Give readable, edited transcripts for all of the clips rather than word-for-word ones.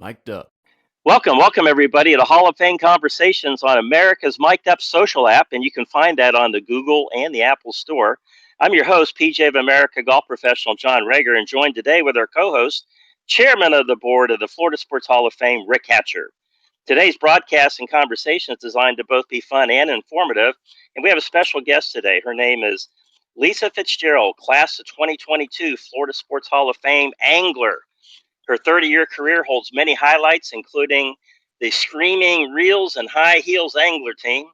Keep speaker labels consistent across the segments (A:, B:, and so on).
A: Mic'd up.
B: Welcome everybody to Hall of Fame Conversations on America's Mic'd Up social app, and you can find that on the Google and the Apple Store. I'm your host, PGA of America golf professional John Reger, and joined today with our co-host, Chairman of the Board of the Florida Sports Hall of Fame, Rick Hatcher. Today's broadcast and conversation is designed to both be fun and informative, and we have a special guest today. Her name is Leiza Fitzgerald, class of 2022 Florida Sports Hall of Fame angler. Her 30-year career holds many highlights, including the Screamin Reels and High Heels Angler Team,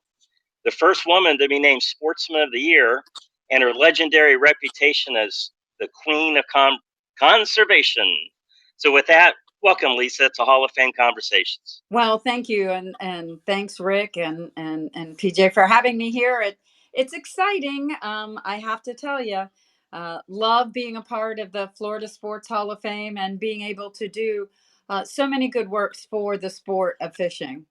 B: the first woman to be named Sportsman of the Year, and her legendary reputation as the Queen of Conservation. So with that, welcome, Leiza, to Hall of Fame Conversations.
C: Well, thank you, and thanks, Rick and PJ, for having me here. It's exciting. I have to tell you. Love being a part of the Florida Sports Hall of Fame and being able to do so many good works for the sport of fishing.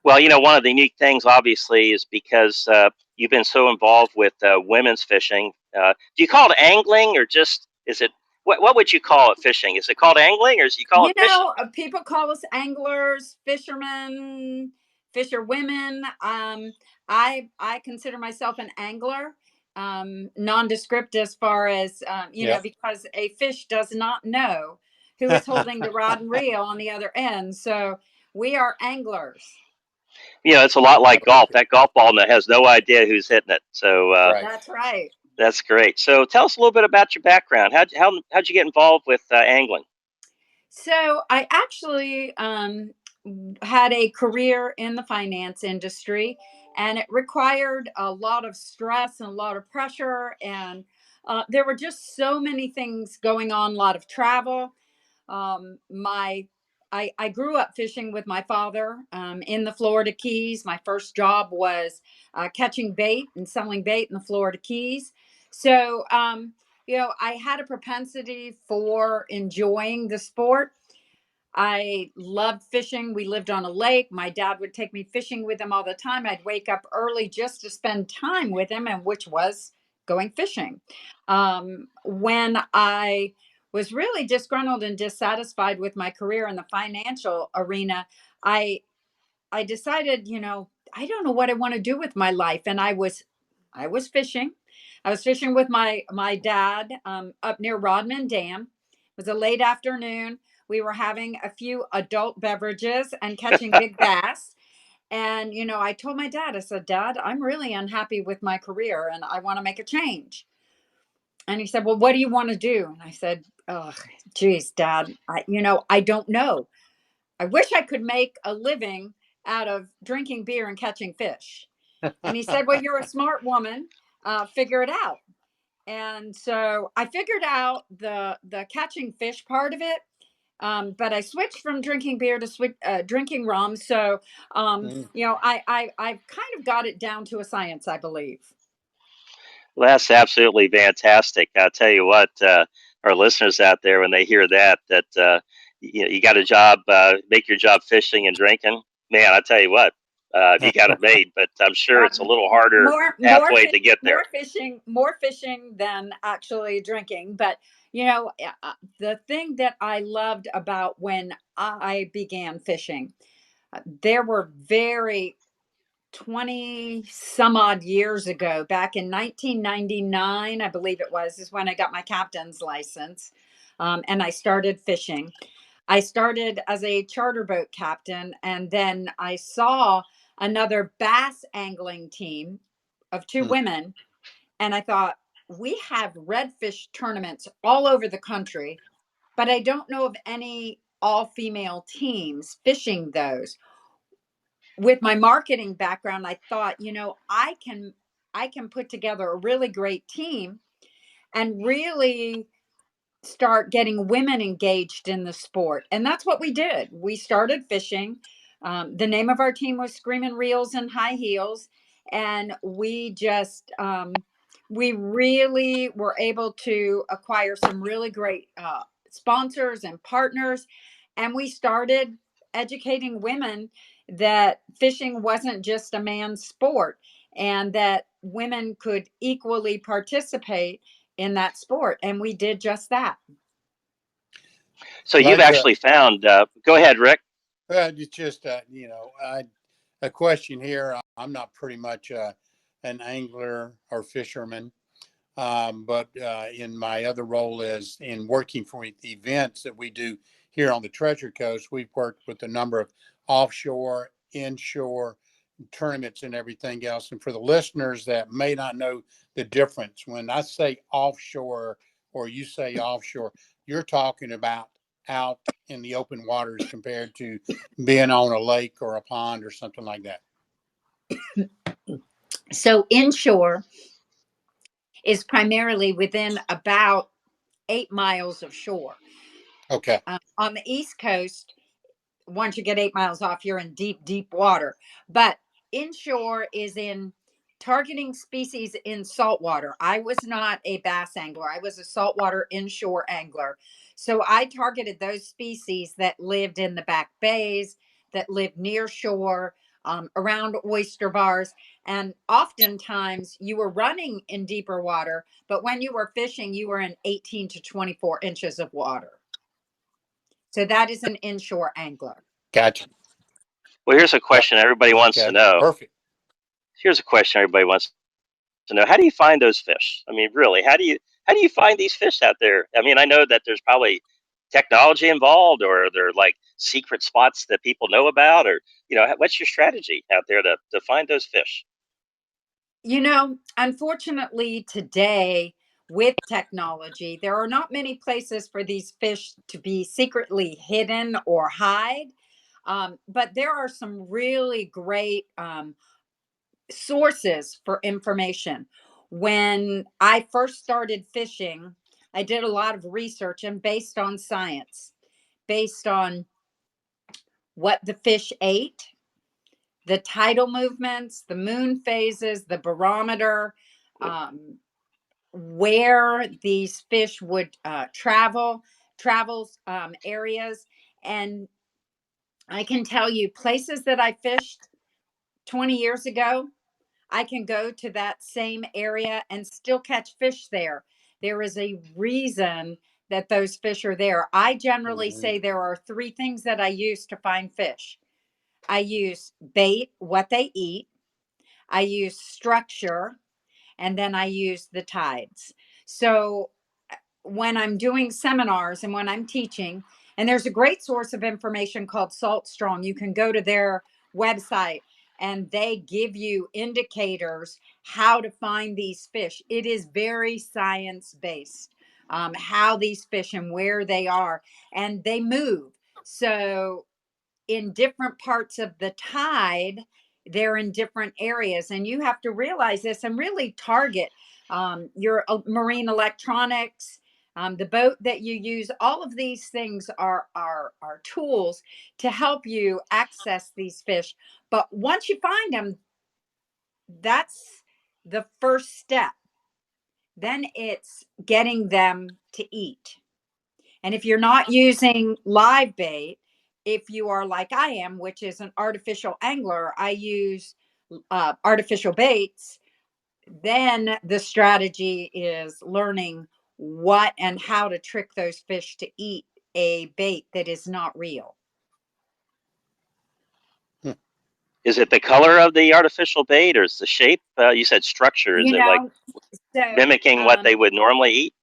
B: Well, one of the unique things, obviously, is because you've been so involved with women's fishing. Do you call it angling, or just is it? What would you call it? Fishing? Is it called angling, or is you call it fishing?
C: People call us anglers, fishermen, fisherwomen. I consider myself an angler. Nondescript as far as, because a fish does not know who is holding the rod and reel on the other end. So we are anglers.
B: It's a lot like golf. That golf ball has no idea who's hitting it. So
C: That's right.
B: That's great. So tell us a little bit about your background. How'd you get involved with angling?
C: So I actually had a career in the finance industry, and it required a lot of stress and a lot of pressure. And there were just so many things going on, a lot of travel. I grew up fishing with my father in the Florida Keys. My first job was catching bait and selling bait in the Florida Keys. So, I had a propensity for enjoying the sport. I loved fishing. We lived on a lake. My dad would take me fishing with him all the time. I'd wake up early just to spend time with him, and which was going fishing. When I was really disgruntled and dissatisfied with my career in the financial arena, I decided, I don't know what I want to do with my life. And I was fishing. I was fishing with my dad up near Rodman Dam. It was a late afternoon. We were having a few adult beverages and catching big bass. And, I told my dad, I said, Dad, I'm really unhappy with my career and I want to make a change. And he said, well, what do you want to do? And I said, oh, geez, Dad, I don't know. I wish I could make a living out of drinking beer and catching fish. And he said, well, you're a smart woman. Figure it out. And so I figured out the catching fish part of it. But I switched from drinking beer to drinking rum. So, I've kind of got it down to a science, I believe.
B: Well, that's absolutely fantastic. I'll tell you what, our listeners out there, when they hear that you got a job, make your job fishing and drinking, man, I tell you what, you got it made, but I'm sure it's a little harder halfway to get there.
C: More fishing than actually drinking. But, the thing that I loved about when I began fishing, there were 20 some odd years ago, back in 1999, I believe it was, is when I got my captain's license. And I started fishing. I started as a charter boat captain, and then I saw another bass angling team of two women, and I thought, we have redfish tournaments all over the country, but I don't know of any all-female teams fishing those. With my marketing background, I thought, I can put together a really great team and really start getting women engaged in the sport. And that's what we did. We started fishing. The name of our team was Screamin Reels and High Heels. And we just, we really were able to acquire some really great sponsors and partners. And we started educating women that fishing wasn't just a man's sport, and that women could equally participate in that sport. And we did just that.
B: So you've
A: Leiza,
B: actually found. Go ahead, Rick.
A: it's just a question here. I'm not pretty much an angler or fisherman, but in my other role is in working for the events that we do here on the Treasure Coast. We've worked with a number of offshore, inshore tournaments and everything else. And for the listeners that may not know the difference, when I say offshore or you say offshore, you're talking about out in the open waters compared to being on a lake or a pond or something like that.
C: So inshore is primarily within about 8 miles of shore.
A: Okay.
C: On the East Coast, once you get 8 miles off, you're in deep, deep water. But inshore is in targeting species in saltwater. I was not a bass angler, I was a saltwater inshore angler. So I targeted those species that lived in the back bays, that lived near shore, around oyster bars. And oftentimes you were running in deeper water, but when you were fishing, you were in 18 to 24 inches of water. So that is an inshore angler.
A: Gotcha.
B: Well, here's a
A: Yep.
B: question everybody wants to
A: Okay.
B: know.
A: Perfect.
B: Here's a question everybody wants to know: how do you find those fish? I mean, really, how do you find these fish out there? I mean, I know that there's probably technology involved, or they're like secret spots that people know about, or what's your strategy out there to find those fish?
C: Unfortunately, today with technology, there are not many places for these fish to be secretly hidden or hide. But there are some really great sources for information. When I first started fishing, I did a lot of research and based on science, based on what the fish ate, the tidal movements, the moon phases, the barometer, where these fish would travels areas. And I can tell you places that I fished 20 years ago, I can go to that same area and still catch fish there. There is a reason that those fish are there. I generally
A: Mm-hmm.
C: say there are three things that I use to find fish. I use bait, what they eat, I use structure, and then I use the tides. So when I'm doing seminars and when I'm teaching, and there's a great source of information called Salt Strong. You can go to their website and they give you indicators how to find these fish. It is very science based, how these fish and where they are, and they move. So in different parts of the tide, they're in different areas, and you have to realize this and really target your marine electronics, the boat that you use. All of these things are tools to help you access these fish. But once you find them, that's the first step. Then it's getting them to eat. And if you're not using live bait, if you are like I am, which is an artificial angler, I use artificial baits, then the strategy is learning what and how to trick those fish to eat a bait that is not real.
B: Is it the color of the artificial bait, or is the shape? You said structure. Is
C: You
B: it like
C: know, so
B: mimicking what they would normally eat?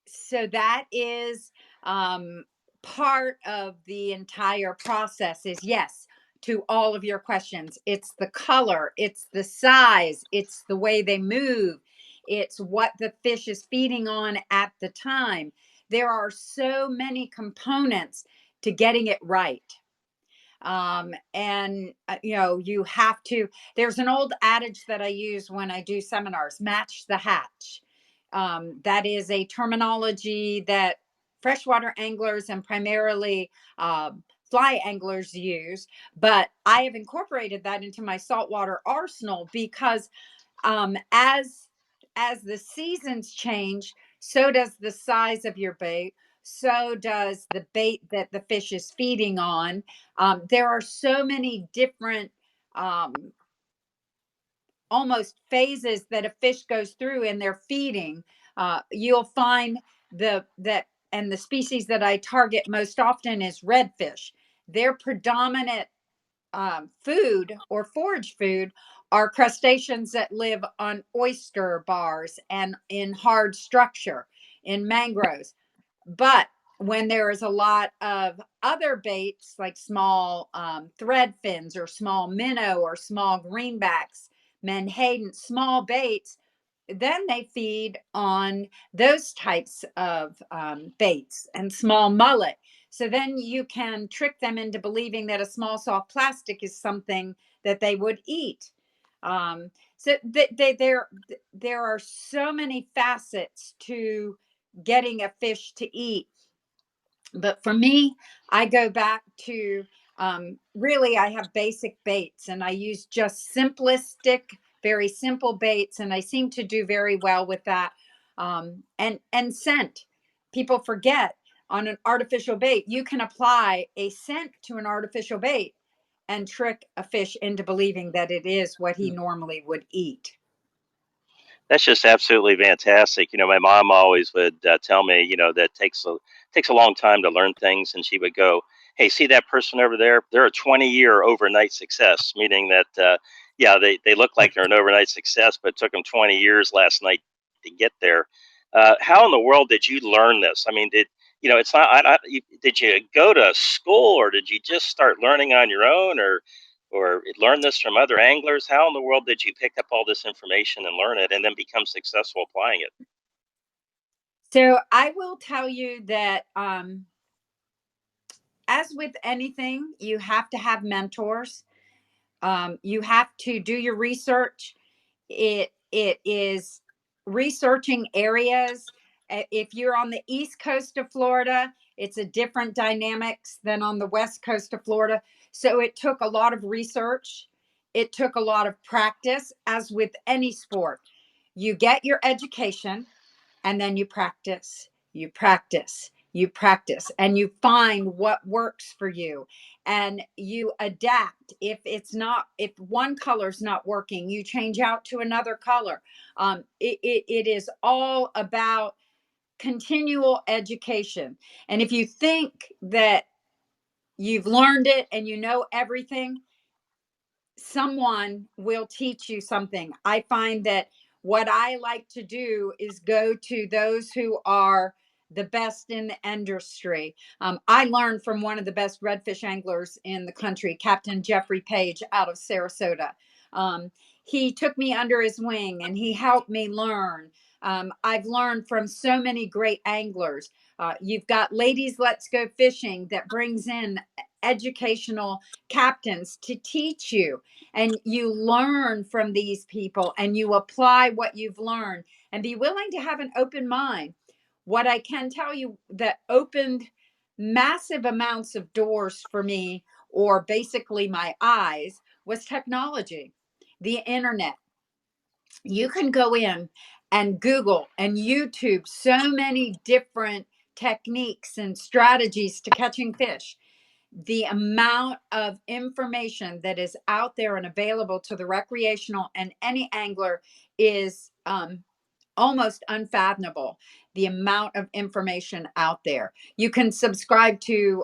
C: so that is part of the entire process. Is yes, to all of your questions, it's the color, it's the size, it's the way they move, it's what the fish is feeding on at the time. There are so many components to getting it right. And you have to, there's an old adage that I use when I do seminars: match the hatch. That is a terminology that freshwater anglers and primarily fly anglers use, but I have incorporated that into my saltwater arsenal because as the seasons change, so does the size of your bait, so does the bait that the fish is feeding on. There are so many different almost phases that a fish goes through in their feeding. You'll find the that and the species that I target most often is redfish. Their predominant food or forage food are crustaceans that live on oyster bars and in hard structure in mangroves. But when there is a lot of other baits like small thread fins or small minnow or small greenbacks, menhaden, small baits, then they feed on those types of baits and small mullet. So then you can trick them into believing that a small soft plastic is something that they would eat. So there are so many facets to getting a fish to eat. But for me, I go back to really, I have basic baits and I use just simplistic, very simple baits, and I seem to do very well with that. And scent. People forget on an artificial bait, you can apply a scent to an artificial bait and trick a fish into believing that it is what he normally would eat.
B: That's just absolutely fantastic. My mom always would tell me, that takes a long time to learn things, and she would go, "Hey, see that person over there? They're a 20-year overnight success," meaning that yeah, they look like they're an overnight success, but it took them 20 years last night to get there. How in the world did you learn this? I mean, it's not. Did you go to school, or did you just start learning on your own, or learn this from other anglers? How in the world did you pick up all this information and learn it and then become successful applying it?
C: So I will tell you that as with anything, you have to have mentors. You have to do your research. It is researching areas. If you're on the east coast of Florida, it's a different dynamics than on the west coast of Florida. So it took a lot of research. It took a lot of practice, as with any sport. You get your education and then you practice, you practice, you practice, and you find what works for you and you adapt. If one color's not working, you change out to another color. It is all about continual education. And if you think that you've learned it and you know everything, someone will teach you something. I find that what I like to do is go to those who are the best in the industry. I learned from one of the best redfish anglers in the country, Captain Jeffrey Page out of Sarasota. Um, he took me under his wing and he helped me learn. I've learned from so many great anglers. You've got Ladies Let's Go Fishing that brings in educational captains to teach you, and you learn from these people and you apply what you've learned and be willing to have an open mind. What I can tell you that opened massive amounts of doors for me, or basically my eyes, was technology, the internet. You can go in and Google and YouTube so many different techniques and strategies to catching fish. The amount of information that is out there and available to the recreational and any angler is almost unfathomable. The amount of information out there. You can subscribe to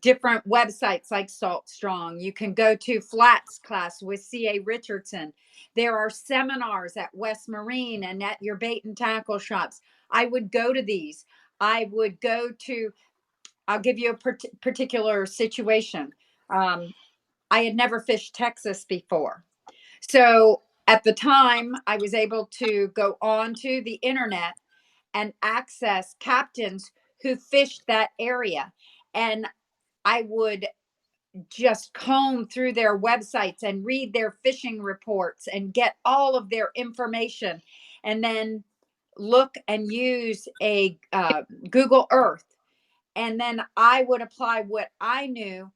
C: different websites like Salt Strong. You can go to Flats class with C.A. Richardson. There are seminars at West Marine and at your bait and tackle shops. I would go to these. I would go to, I'll give you a particular situation. I had never fished Texas before. So at the time, I was able to go onto the internet and access captains who fished that area. And I would just comb through their websites and read their fishing reports and get all of their information, and then look and use a Google Earth. And then I would apply what I knew.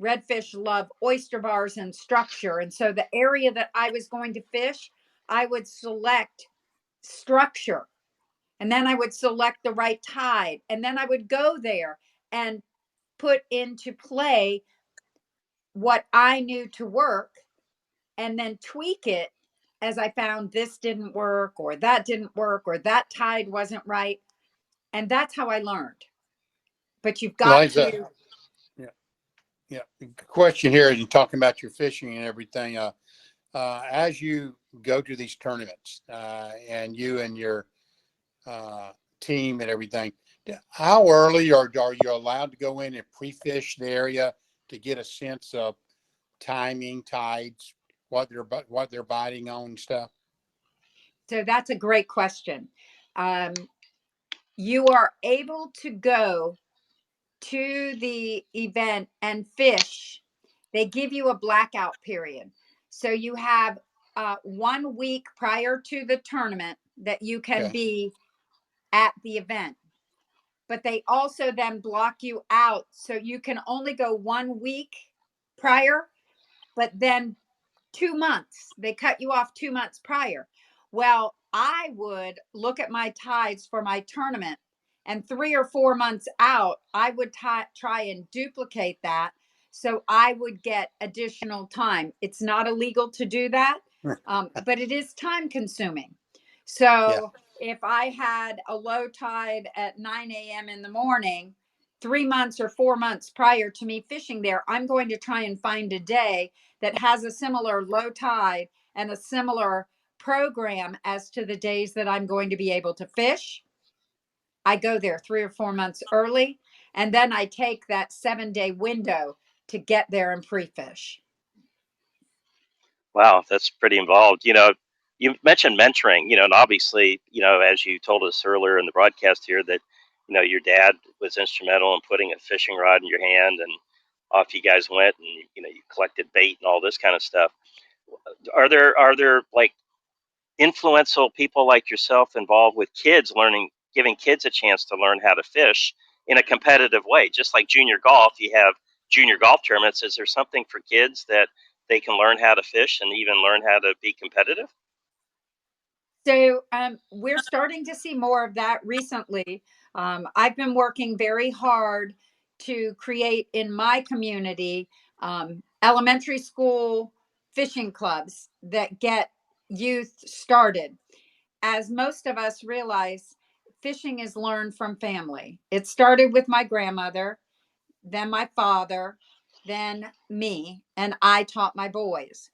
C: Redfish love oyster bars and structure. And so the area that I was going to fish, I would select structure. And then I would select the right tide. And then I would go there and put into play what I knew to work and then tweak it as I found this didn't work or that didn't work or that tide wasn't right. And that's how I learned. But you've got
A: Liza,
C: to.
A: yeah, yeah. Question here, you talking about your fishing and everything. As you go to these tournaments, and you and your team and everything, how early are you allowed to go in and pre-fish the area to get a sense of timing, tides, what they're biting on and stuff?
C: So that's a great question. You are able to go to the event and fish. They give you a blackout period. So you have 1 week prior to the tournament that you can
A: Okay.
C: be at the event. But they also then block you out. So you can only go 1 week prior, but then 2 months. They cut you off 2 months prior. Well, I would look at my tides for my tournament, and 3 or 4 months out, I would try and duplicate that so I would get additional time. It's not illegal to do that, but it is time consuming.
A: Yeah.
C: So if I had a low tide at 9 a.m. in the morning, 3 months or 4 months prior to me fishing there, I'm going to try and find a day that has a similar low tide and a similar program as to the days that I'm going to be able to fish. I go there 3 or 4 months early, and then I take that 7-day window to get there and pre-fish.
B: Wow, that's pretty involved. You mentioned mentoring, and obviously, as you told us earlier in the broadcast here that, your dad was instrumental in putting a fishing rod in your hand and off you guys went and, you collected bait and all this kind of stuff. Are there like influential people like yourself involved with kids giving kids a chance to learn how to fish in a competitive way? Just like junior golf, you have junior golf tournaments. Is there something for kids that they can learn how to fish and even learn how to be competitive?
C: So we're starting to see more of that recently. I've been working very hard to create in my community elementary school fishing clubs that get youth started. As most of us realize, fishing is learned from family. It started with my grandmother, then my father, then me, and I taught my boys.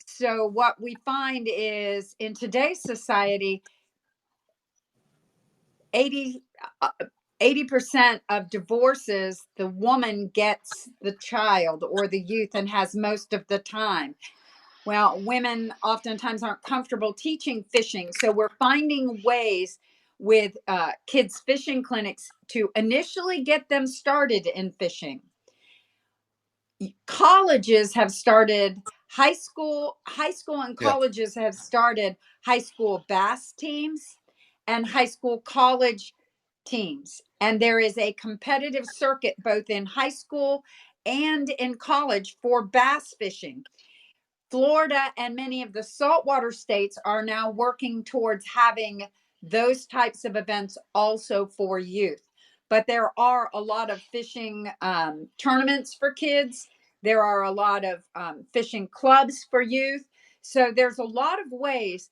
C: So what we find is in today's society, 80 uh, 80% of divorces, the woman gets the child or the youth and has most of the time. Well, women oftentimes aren't comfortable teaching fishing, so we're finding ways with kids fishing clinics to initially get them started in fishing. Colleges have started high school and
A: Yeah.
C: colleges have started high school bass teams and high school college teams, and there is a competitive circuit both in high school and in college for bass fishing. Florida and many of the saltwater states are now working towards having those types of events also for youth. But there are a lot of fishing tournaments for kids. There are a lot of fishing clubs for youth. So there's a lot of ways.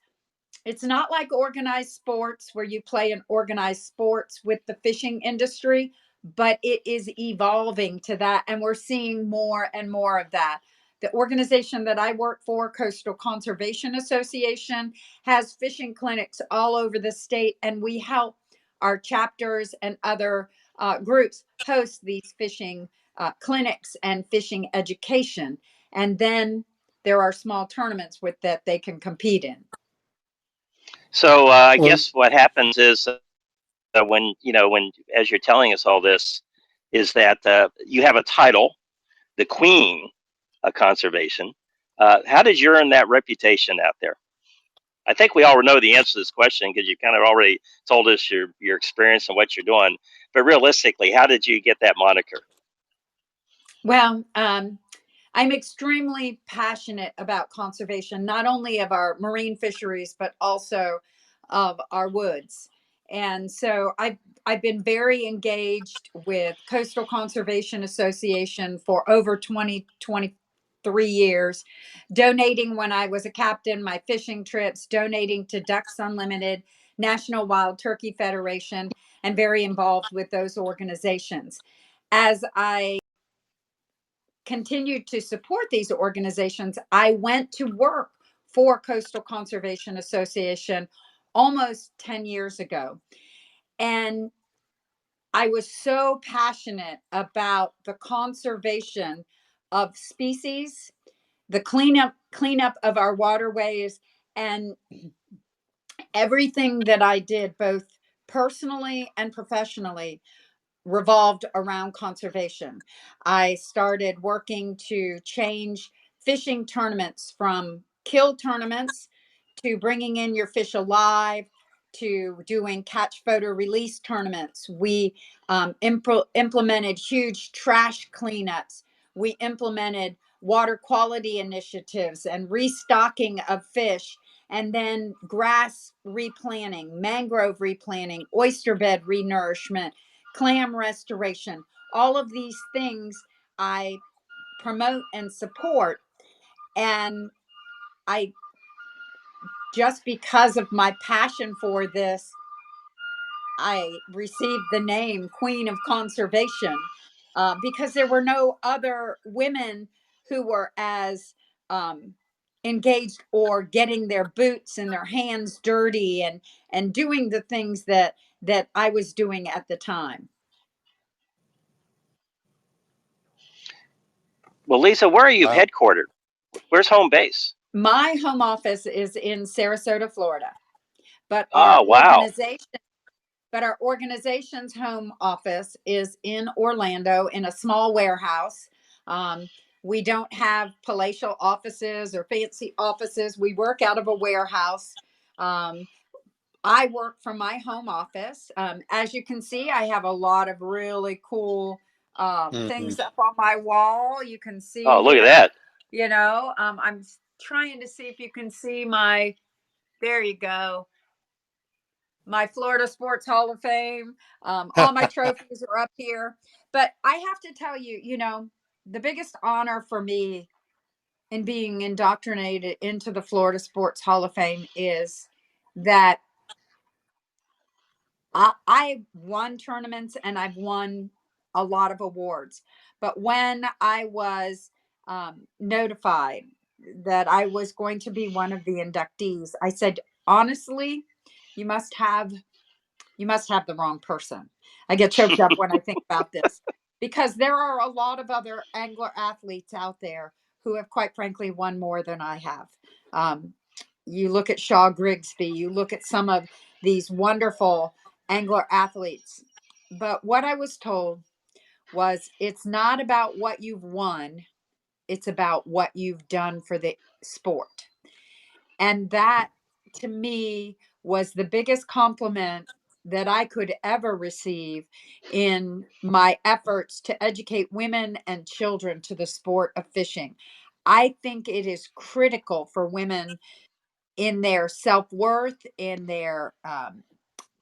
C: It's not like organized sports where you play in organized sports with the fishing industry, but it is evolving to that. And we're seeing more and more of that. The organization that I work for, Coastal Conservation Association, has fishing clinics all over the state, and we help our chapters and other groups host these fishing clinics and fishing education. And then there are small tournaments with that they can compete in.
B: So I
A: Well,
B: guess what happens is when as you're telling us all this, is that you have a title, the Queen of Conservation. How did you earn that reputation out there? I think we all know the answer to this question because you kind of already told us your experience and what you're doing. But realistically, how did you get that moniker?
C: Well, I'm extremely passionate about conservation, not only of our marine fisheries, but also of our woods. And so I've been very engaged with Coastal Conservation Association for over 23 years, donating when I was a captain, my fishing trips, donating to Ducks Unlimited, National Wild Turkey Federation, and very involved with those organizations. As I continued to support these organizations, I went to work for Coastal Conservation Association almost 10 years ago. And I was so passionate about the conservation of species, the cleanup of our waterways, and everything that I did, both personally and professionally, revolved around conservation. I started working to change fishing tournaments from kill tournaments to bringing in your fish alive to doing catch photo release tournaments. We implemented huge trash cleanups. We implemented water quality initiatives and restocking of fish, and then grass replanting, mangrove replanting, oyster bed renourishment, clam restoration. All of these things I promote and support. And I, just because of my passion for this, I received the name Queen of Conservation, because there were no other women who were as engaged or getting their boots and their hands dirty and doing the things that I was doing at the time.
B: Well, Leiza, where are you
A: Wow.
B: headquartered? Where's home base?
C: My home office is in Sarasota, Florida, but
B: Oh, wow.
C: our organization's home office is in Orlando in a small warehouse. We don't have palatial offices or fancy offices. We work out of a warehouse. I work from my home office. As you can see, I have a lot of really cool
A: Mhm.
C: things up on my wall. You can see
B: Oh, look at
C: here,
B: that.
C: I'm trying to see if you can see my, there you go, my Florida Sports Hall of Fame. All my trophies are up here. But I have to tell you, the biggest honor for me in being indoctrinated into the Florida Sports Hall of Fame is that I won tournaments and I've won a lot of awards. But when I was notified that I was going to be one of the inductees, I said, honestly, you must have the wrong person. I get choked up when I think about this, because there are a lot of other angler athletes out there who have, quite frankly, won more than I have. You look at Shaw Grigsby, you look at some of these wonderful angler athletes. But what I was told was, it's not about what you've won, it's about what you've done for the sport. And that, to me, was the biggest compliment that I could ever receive in my efforts to educate women and children to the sport of fishing. I think it is critical for women in their self-worth, in their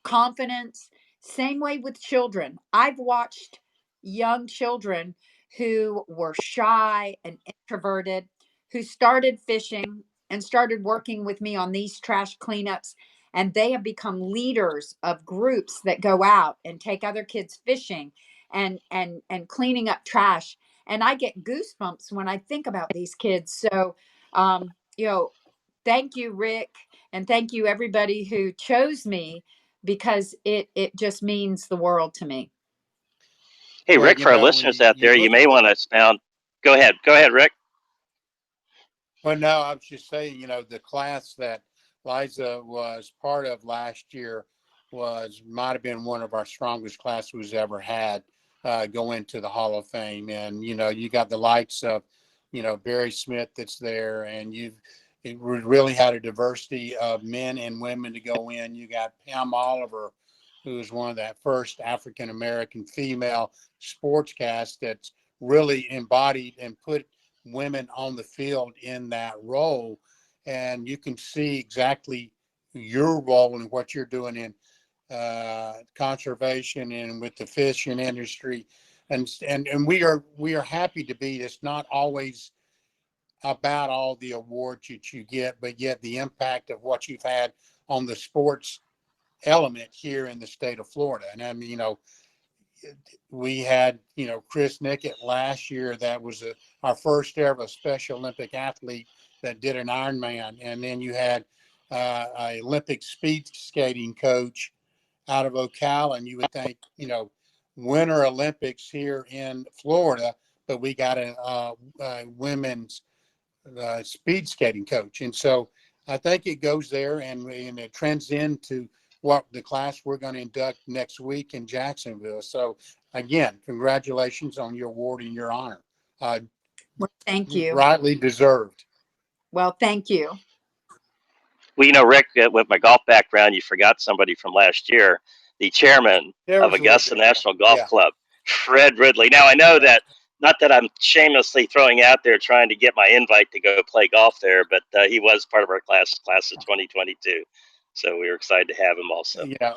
C: confidence. Same way with children. I've watched young children who were shy and introverted, who started fishing and started working with me on these trash cleanups. And they have become leaders of groups that go out and take other kids fishing and cleaning up trash. And I get goosebumps when I think about these kids. So, you know, thank you, Rick, and thank you everybody who chose me, because it just means the world to me.
B: Hey,
A: Well,
B: Rick, for our
A: when
B: listeners out
A: you
B: there, you
A: look at
B: may want to sound. Go ahead. Go ahead, Rick.
A: well, no, I was just saying, the class that Liza was part of last year might have been one of our strongest classes we've ever had go into the Hall of Fame. And, you got the likes of, Barry Smith that's there, and it really had a diversity of men and women to go in. You got Pam Oliver, who was one of that first African-American female sportscast that's really embodied and put women on the field in that role. And you can see exactly your role and what you're doing in conservation and with the fishing industry. And we are happy to be. It's not always about all the awards that you get, but yet the impact of what you've had on the sports element here in the state of Florida. And I mean, we had, Chris Nickett last year. That was our first ever Special Olympic athlete that did an Ironman. And then you had a Olympic speed skating coach out of Ocala. And you would think, Winter Olympics here in Florida, but we got a women's speed skating coach. And so I think it goes there, and it trends into what the class we're going to induct next week in Jacksonville. So again, congratulations on your award and your honor.
C: Well, thank you.
A: Rightly deserved.
C: Well, thank you.
B: Well, Rick, with my golf background, you forgot somebody from last year, the chairman of Augusta National Golf Club, Fred Ridley. Now, I know that, not that I'm shamelessly throwing out there trying to get my invite to go play golf there, but he was part of our class of 2022. So we were excited to have him also.
A: Yeah.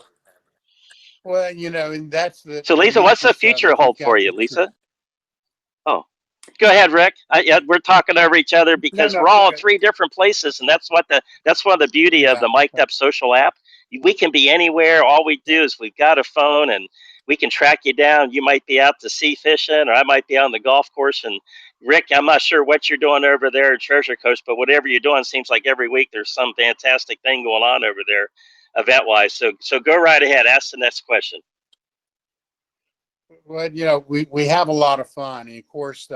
A: Well, and that's the.
B: So, Leiza, what's the future hold for you, Leiza? Oh, go ahead, Rick. We're talking over each other because we're all in 3 different places, and that's one of the beauty of the Mic'd Up Social app. We can be anywhere. All we do is we've got a phone, and we can track you down. You might be out to sea fishing, or I might be on the golf course. And Rick, I'm not sure what you're doing over there at Treasure Coast, but whatever you're doing, seems like every week there's some fantastic thing going on over there, event-wise. So go right ahead. Ask the next question.
A: Well, we have a lot of fun. And of course,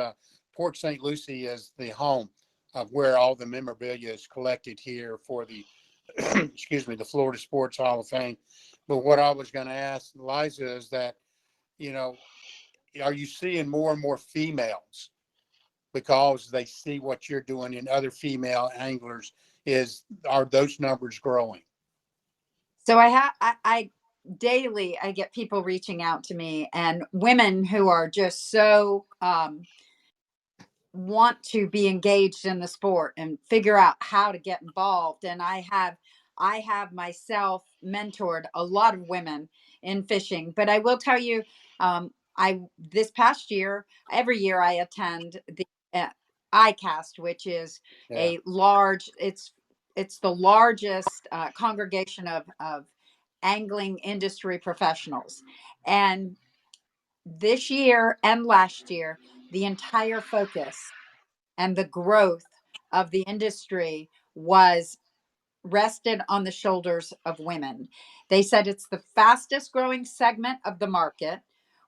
A: Port St. Lucie is the home of where all the memorabilia is collected here for the, the Florida Sports Hall of Fame. But what I was going to ask Leiza is that, are you seeing more and more females because they see what you're doing in other female anglers? Are those numbers growing?
C: So I daily I get people reaching out to me, and women who are just so want to be engaged in the sport and figure out how to get involved. And I have myself mentored a lot of women in fishing. But I will tell you, this past year, every year I attend the ICAST, which is a large. It's the largest congregation of angling industry professionals. And this year and last year, the entire focus and the growth of the industry was rested on the shoulders of women. They said it's the fastest growing segment of the market.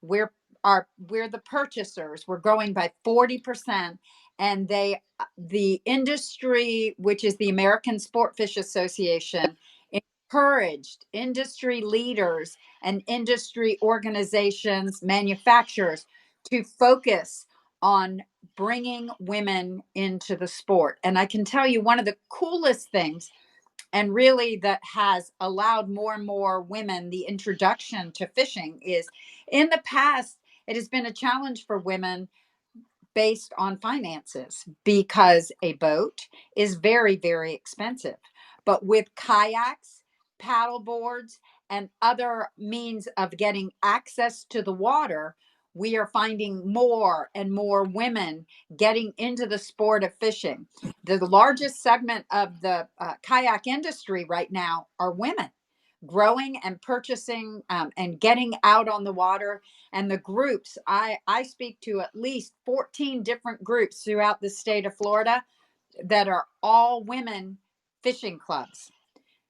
C: We're the purchasers. We're growing by 40%, and the industry, which is the American Sportfish Association, encouraged industry leaders and industry organizations, manufacturers, to focus on bringing women into the sport. And I can tell you, one of the coolest things, and really that has allowed more and more women the introduction to fishing, is in the past, it has been a challenge for women based on finances, because a boat is very, very expensive. But with kayaks, paddle boards, and other means of getting access to the water, we are finding more and more women getting into the sport of fishing. The largest segment of the kayak industry right now are women growing and purchasing and getting out on the water. And the groups, I speak to at least 14 different groups throughout the state of Florida that are all women fishing clubs.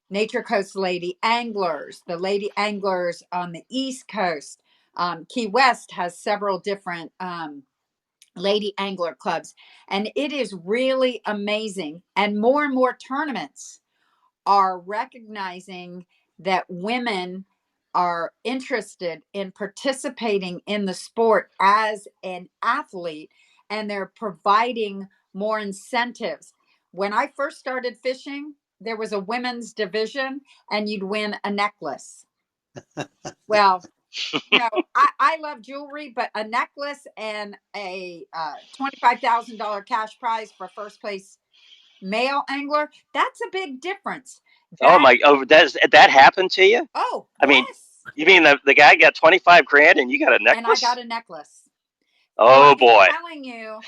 C: Nature Coast Lady Anglers, the Lady Anglers on the East Coast. Key West has several different lady angler clubs. And it is really amazing. And more tournaments are recognizing that women are interested in participating in the sport as an athlete, and they're providing more incentives. When I first started fishing, there was a women's division, and you'd win a necklace. Well, I love jewelry, but a necklace and a $25,000 cash prize for first place male angler, that's a big difference.
B: That happened to you?
C: Oh,
B: I mean, you mean the guy got 25 grand and you got a necklace?
C: And I got a necklace.
B: Oh, boy.
C: I'm telling you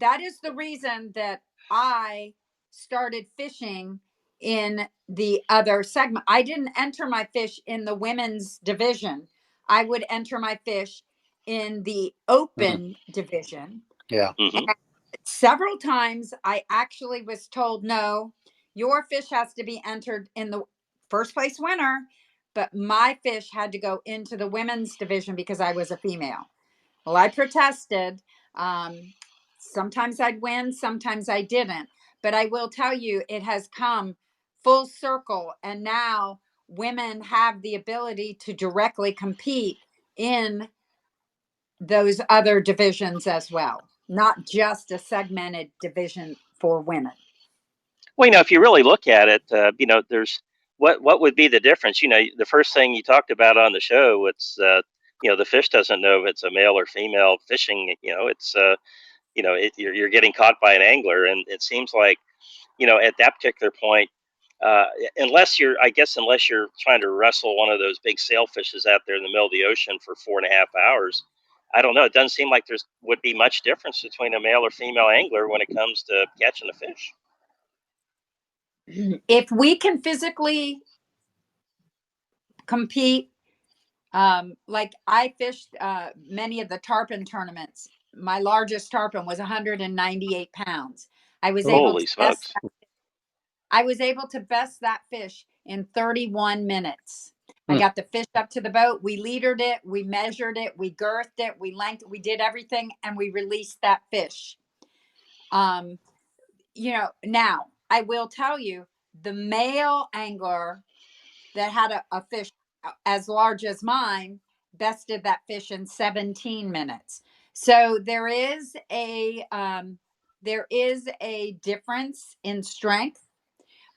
C: that is the reason that I started fishing in the other segment. I didn't enter my fish in the women's division. I would enter my fish in the open division.
A: Yeah.
B: Mm-hmm.
C: Several times I actually was told, no, your fish has to be entered in the first place winner, but my fish had to go into the women's division because I was a female. Well, I protested. Sometimes I'd win, sometimes I didn't. But I will tell you, it has come full circle. And now women have the ability to directly compete in those other divisions as well, not just a segmented division for women.
B: Well, if you really look at it, there's what would be the difference? The first thing you talked about on the show, it's the fish doesn't know if it's a male or female fishing. It's you're getting caught by an angler, and it seems like at that particular point, uh, unless you're trying to wrestle one of those big sailfishes out there in the middle of the ocean for 4.5 hours. I don't know. It doesn't seem like there's would be much difference between a male or female angler when it comes to catching a fish.
C: If we can physically compete, like I fished many of the tarpon tournaments. My largest tarpon was 198 pounds. I was able
B: Holy
C: to best
B: smokes!
C: I was able to best that fish in 31 minutes. I
A: Hmm.
C: got the fish up to the boat. We leadered it. We measured it. We girthed it. We lengthed it. We did everything, and we released that fish. Now I will tell you, the male angler that had a fish as large as mine bested that fish in 17 minutes. So there is a difference in strength.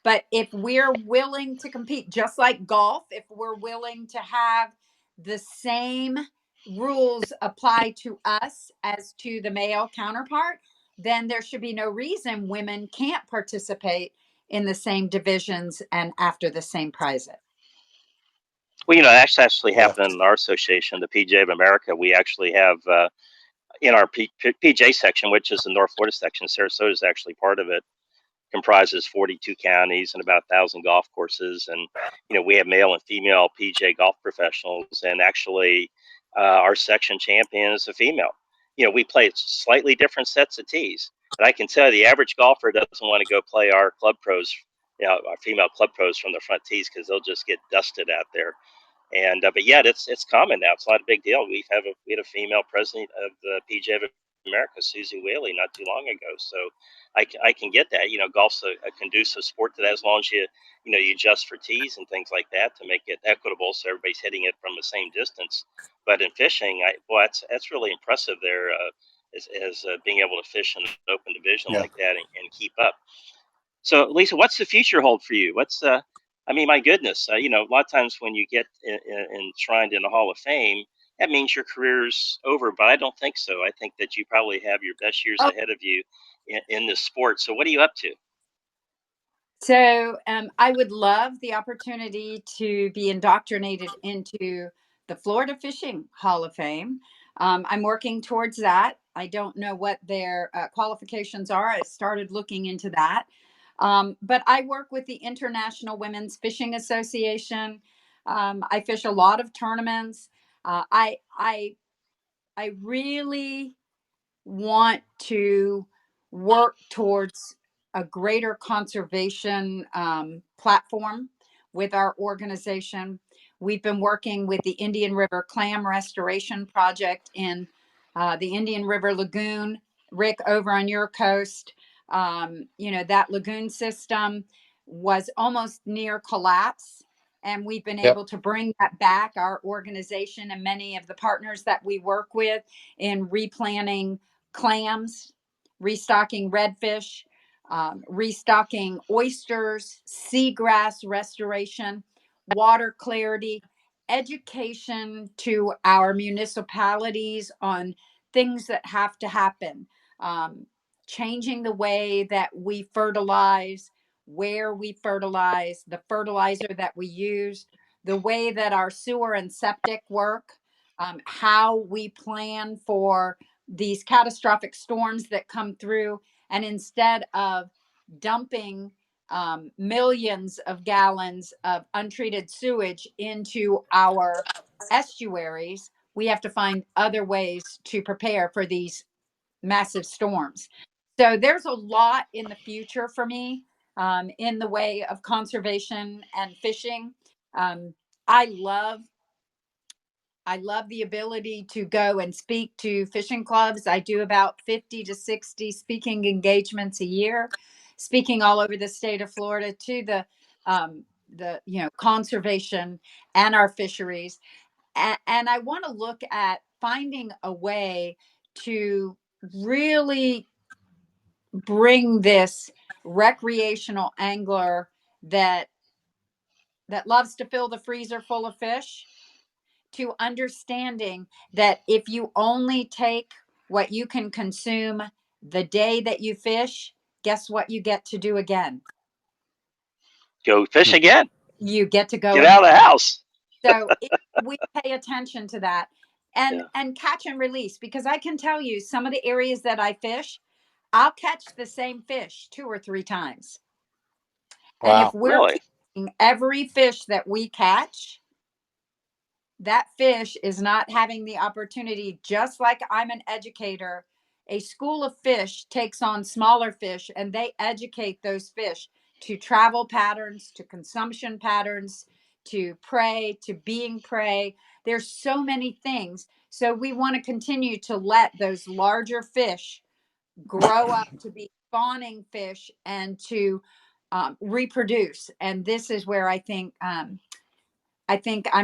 C: But if we're willing to compete, just like golf, if we're willing to have the same rules apply to us as to the male counterpart, then there should be no reason women can't participate in the same divisions and after the same prizes.
B: Well, that's actually
A: Yeah.
B: happened in our association, the PGA of America. We actually have in our PGA section, which is the North Florida section. Sarasota is actually part of it. Comprises 42 counties and about 1,000 golf courses, and we have male and female PGA golf professionals. And actually, our section champion is a female. We play slightly different sets of tees, but I can tell you the average golfer doesn't want to go play our club pros, our female club pros from the front tees, because they'll just get dusted out there. And but yet it's common now. It's not a big deal. We had a female president of the PGA of America, Susie Whaley, not too long ago. So I can get that. Golf's a conducive sport to that, as long as you adjust for tees and things like that to make it equitable, so everybody's hitting it from the same distance. But in fishing, that's really impressive there, as being able to fish in an open division
A: Yeah.
B: like that and keep up. So, Lisa, what's the future hold for you? My goodness, a lot of times when you get enshrined in the Hall of Fame, that means your career's over. But I don't think so. I think that you probably have your best years ahead of you in this sport. So, what are you up to?
C: So I would love the opportunity to be indoctrinated into the Florida Fishing Hall of Fame. I'm working towards that. I don't know what their qualifications are. I started looking into that. But I work with the International Women's Fishing Association. I fish a lot of tournaments. I really want to work towards a greater conservation platform with our organization. We've been working with the Indian River Clam Restoration Project in the Indian River Lagoon. Rick, over on your coast, that lagoon system was almost near collapse. And we've been
A: Yep.
C: able to bring that back, our organization and many of the partners that we work with, in replanting clams, restocking redfish, restocking oysters, seagrass restoration, water clarity, education to our municipalities on things that have to happen, changing the way that we fertilize, where we fertilize, the fertilizer that we use, the way that our sewer and septic work, how we plan for these catastrophic storms that come through. And instead of dumping millions of gallons of untreated sewage into our estuaries, we have to find other ways to prepare for these massive storms. So there's a lot in the future for me, in the way of conservation and fishing. Um, I love the ability to go and speak to fishing clubs. I do about 50 to 60 speaking engagements a year, speaking all over the state of Florida to the conservation and our fisheries. And I want to look at finding a way to really bring this recreational angler that loves to fill the freezer full of fish to understanding that if you only take what you can consume the day that you fish, guess what you get to do again?
B: Go fish again.
C: You get to go
B: Get
C: again.
B: out of the house.
C: So if we pay attention to that and
B: Yeah.
C: catch and release, because I can tell you some of the areas that I fish, I'll catch the same fish 2 or 3 times. And if
A: Wow.
C: we're
B: Really?
C: keeping every fish that we catch, that fish is not having the opportunity. Just like I'm an educator, a school of fish takes on smaller fish and they educate those fish to travel patterns, to consumption patterns, to prey, to being prey. There's so many things. So we want to continue to let those larger fish grow up to be spawning fish and to reproduce. And this is where I think I'm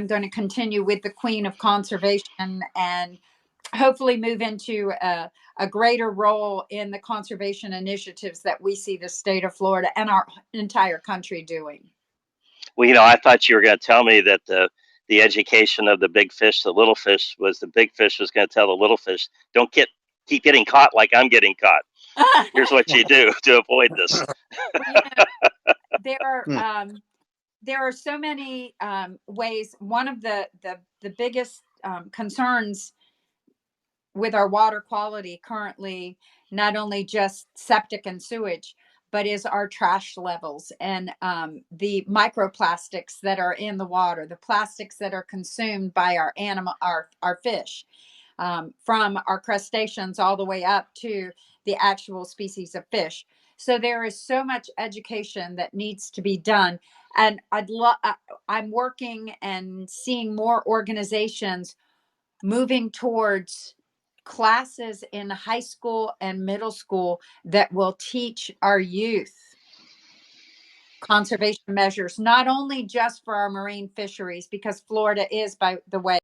C: going to continue with the Queen of Conservation and hopefully move into a greater role in the conservation initiatives that we see the state of Florida and our entire country doing.
B: Well, I thought you were going to tell me that the education of the big fish, the little fish, was the big fish was going to tell the little fish, don't keep getting caught like I'm getting caught. Here's what you do to avoid this.
C: Well, there are so many ways. One of the biggest concerns with our water quality currently, not only just septic and sewage, but is our trash levels and the microplastics that are in the water, the plastics that are consumed by our fish, from our crustaceans all the way up to the actual species of fish. So there is so much education that needs to be done. And I'm working and seeing more organizations moving towards classes in high school and middle school that will teach our youth conservation measures, not only just for our marine fisheries, because Florida is, by the way,